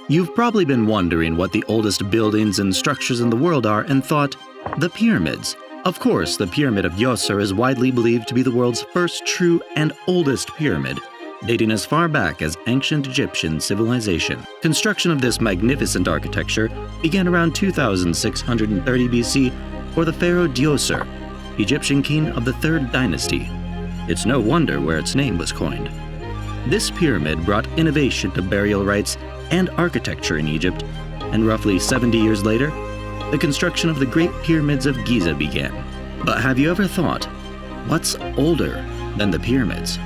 You've probably been wondering what the oldest buildings and structures in the world are and thought, the pyramids. Of course, the Pyramid of Djoser is widely believed to be the world's first true and oldest pyramid, dating as far back as ancient Egyptian civilization. Construction of this magnificent architecture began around 2630 BC for the pharaoh Djoser, Egyptian king of the 3rd dynasty. It's no wonder where its name was coined. This pyramid brought innovation to burial rites and architecture in Egypt, and roughly 70 years later, the construction of the Great Pyramids of Giza began. But have you ever thought, what's older than the pyramids?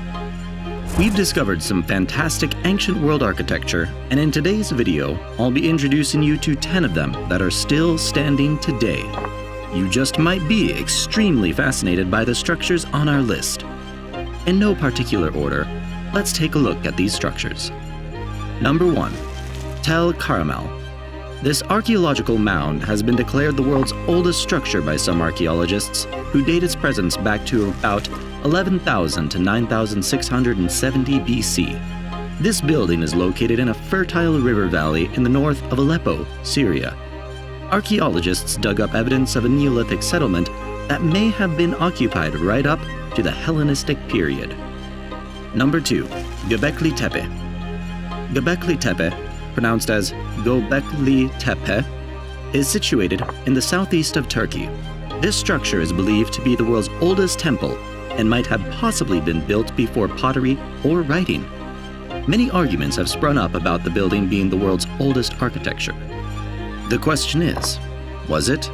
We've discovered some fantastic ancient world architecture, and in today's video, I'll be introducing you to 10 of them that are still standing today. You just might be extremely fascinated by the structures on our list. In no particular order, let's take a look at these structures. Number 1. Tel Karamal. This archaeological mound has been declared the world's oldest structure by some archaeologists, who date its presence back to about 11,000 to 9,670 BC. This building is located in a fertile river valley in the north of Aleppo, Syria. Archaeologists dug up evidence of a Neolithic settlement that may have been occupied right up to the Hellenistic period. Number 2. Göbekli Tepe. Göbekli Tepe, pronounced as Göbekli Tepe, is situated in the southeast of Turkey. This structure is believed to be the world's oldest temple and might have possibly been built before pottery or writing. Many arguments have sprung up about the building being the world's oldest architecture. The question is, was it?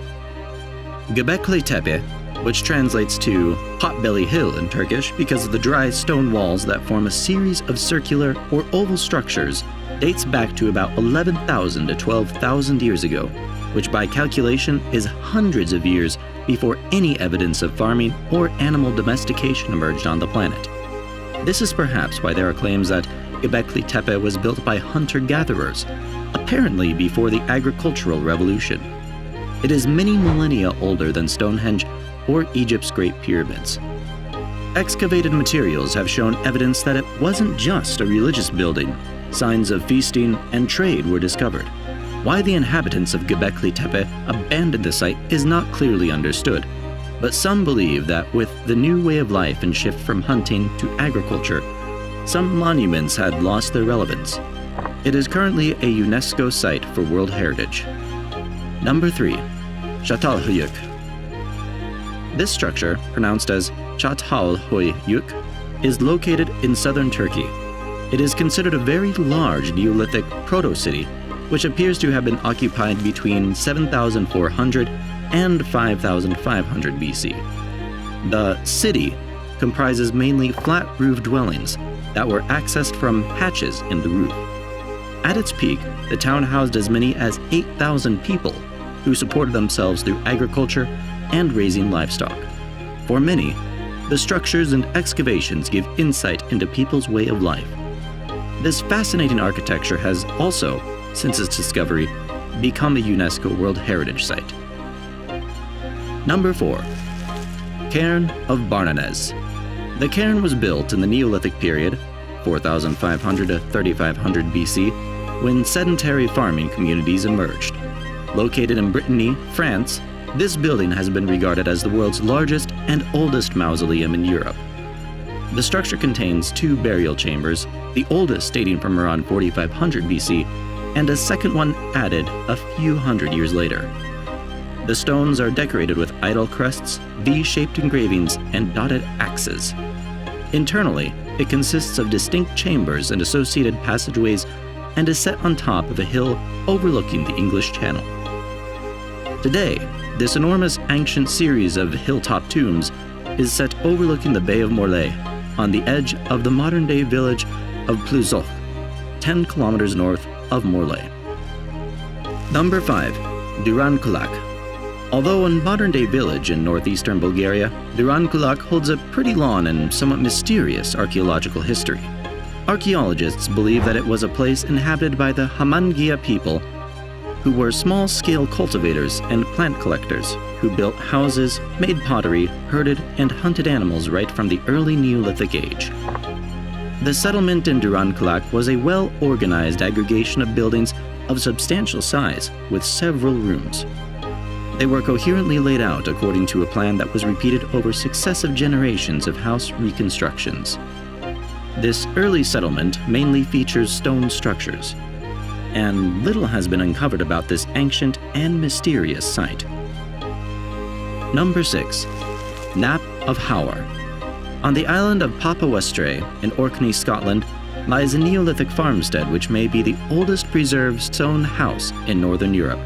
Göbekli Tepe, which translates to Potbelly Hill in Turkish because of the dry stone walls that form a series of circular or oval structures, dates back to about 11,000 to 12,000 years ago, which by calculation is hundreds of years before any evidence of farming or animal domestication emerged on the planet. This is perhaps why there are claims that Göbekli Tepe was built by hunter-gatherers, apparently before the agricultural revolution. It is many millennia older than Stonehenge or Egypt's Great Pyramids. Excavated materials have shown evidence that it wasn't just a religious building. Signs of feasting and trade were discovered. Why the inhabitants of Göbekli Tepe abandoned the site is not clearly understood, but some believe that with the new way of life and shift from hunting to agriculture, some monuments had lost their relevance. It is currently a UNESCO site for World Heritage. Number 3. Çatalhöyük. This structure, pronounced as Çatalhöyük, is located in southern Turkey. It is considered a very large Neolithic proto-city, which appears to have been occupied between 7,400 and 5,500 BC. The city comprises mainly flat-roofed dwellings that were accessed from hatches in the roof. At its peak, the town housed as many as 8,000 people who supported themselves through agriculture and raising livestock. For many, the structures and excavations give insight into people's way of life. This fascinating architecture has also, since its discovery, become a UNESCO World Heritage Site. Number 4. Cairn of Barnanez. The cairn was built in the Neolithic period, 4,500 to 3,500 BC, when sedentary farming communities emerged. Located in Brittany, France, this building has been regarded as the world's largest and oldest mausoleum in Europe. The structure contains 2 burial chambers, the oldest dating from around 4,500 BC, and a second one added a few hundred years later. The stones are decorated with idol crests, V-shaped engravings, and dotted axes. Internally, it consists of distinct chambers and associated passageways and is set on top of a hill overlooking the English Channel. Today, this enormous ancient series of hilltop tombs is set overlooking the Bay of Morlaix, on the edge of the modern-day village of Plouzoch, 10 kilometers north of Morlaix. Number 5. Duran-Kulak. Although a modern-day village in northeastern Bulgaria, Duran-Kulak holds a pretty long and somewhat mysterious archaeological history. Archaeologists believe that it was a place inhabited by the Hamangia people, who were small-scale cultivators and plant collectors who built houses, made pottery, herded, and hunted animals right from the early Neolithic age. The settlement in Duran-Kulak was a well-organized aggregation of buildings of substantial size with several rooms. They were coherently laid out according to a plan that was repeated over successive generations of house reconstructions. This early settlement mainly features stone structures, and little has been uncovered about this ancient and mysterious site. Number 6. Knap of Howar. On the island of Papawestray in Orkney, Scotland, lies a Neolithic farmstead which may be the oldest preserved stone house in Northern Europe.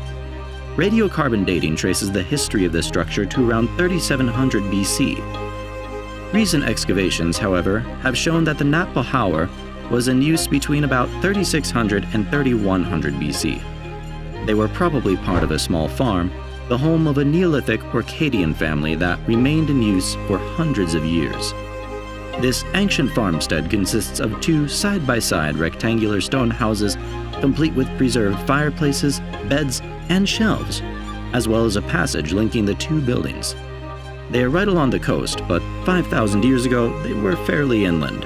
Radiocarbon dating traces the history of this structure to around 3700 BC. Recent excavations, however, have shown that the Knap of Howar was in use between about 3600 and 3100 BC. They were probably part of a small farm, the home of a Neolithic Orcadian family that remained in use for hundreds of years. This ancient farmstead consists of two side-by-side rectangular stone houses, complete with preserved fireplaces, beds, and shelves, as well as a passage linking the two buildings. They are right along the coast, but 5,000 years ago, they were fairly inland.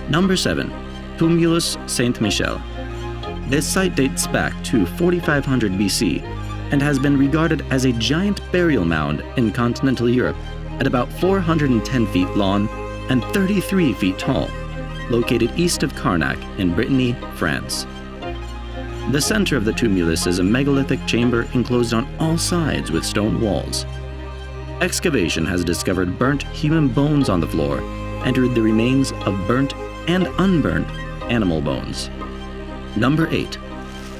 Number 7. Tumulus Saint-Michel. This site dates back to 4500 BC and has been regarded as a giant burial mound in continental Europe at about 410 feet long and 33 feet tall, located east of Carnac in Brittany, France. The center of the tumulus is a megalithic chamber enclosed on all sides with stone walls. Excavation has discovered burnt human bones on the floor and the remains of burnt and unburnt animal bones. Number 8.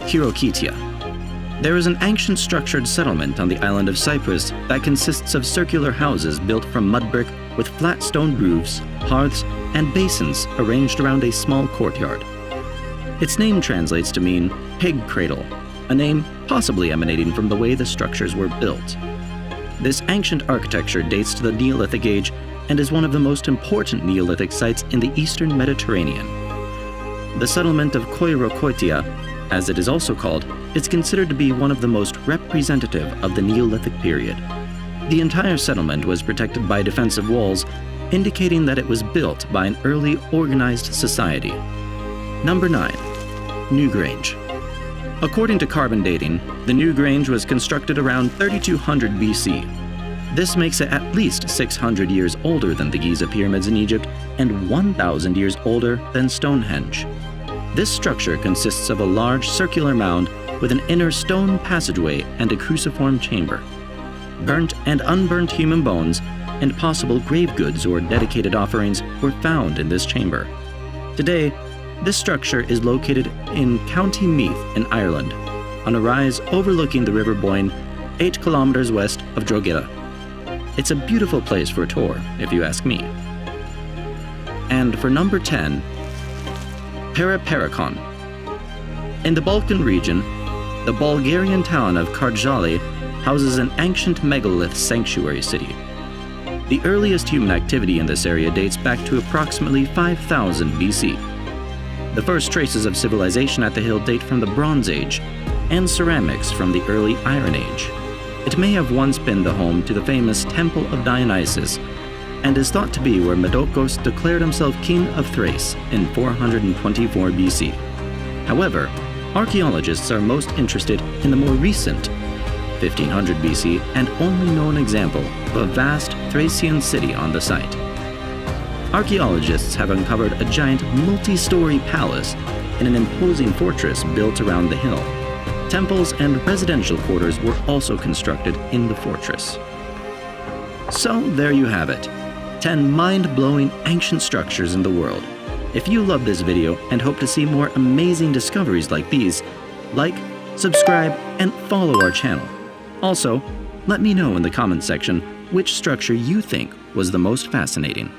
Kyrokitia. There is an ancient structured settlement on the island of Cyprus that consists of circular houses built from mud brick with flat stone roofs, hearths, and basins arranged around a small courtyard. Its name translates to mean pig cradle, a name possibly emanating from the way the structures were built. This ancient architecture dates to the Neolithic age and is one of the most important Neolithic sites in the eastern Mediterranean. The settlement of Kyrokitia, as it is also called, is considered to be one of the most representative of the Neolithic period. The entire settlement was protected by defensive walls, indicating that it was built by an early organized society. Number 9. Newgrange. According to carbon dating, the Newgrange was constructed around 3200 BC. This makes it at least 600 years older than the Giza pyramids in Egypt and 1,000 years older than Stonehenge. This structure consists of a large circular mound with an inner stone passageway and a cruciform chamber. Burnt and unburnt human bones and possible grave goods or dedicated offerings were found in this chamber. Today, this structure is located in County Meath in Ireland, on a rise overlooking the River Boyne, 8 kilometers west of Drogheda. It's a beautiful place for a tour, if you ask me. And for number 10, Paraparakon. In the Balkan region, the Bulgarian town of Karjali houses an ancient megalith sanctuary city. The earliest human activity in this area dates back to approximately 5000 BC. The first traces of civilization at the hill date from the Bronze Age, and ceramics from the early Iron Age. It may have once been the home to the famous Temple of Dionysus, and is thought to be where Medokos declared himself king of Thrace in 424 BC. However, archaeologists are most interested in the more recent 1500 BC and only known example of a vast Thracian city on the site. Archaeologists have uncovered a giant multi-story palace and an imposing fortress built around the hill. Temples and residential quarters were also constructed in the fortress. So there you have it, 10 mind-blowing ancient structures in the world. If you love this video and hope to see more amazing discoveries like these, like, subscribe, and follow our channel. Also, let me know in the comments section which structure you think was the most fascinating.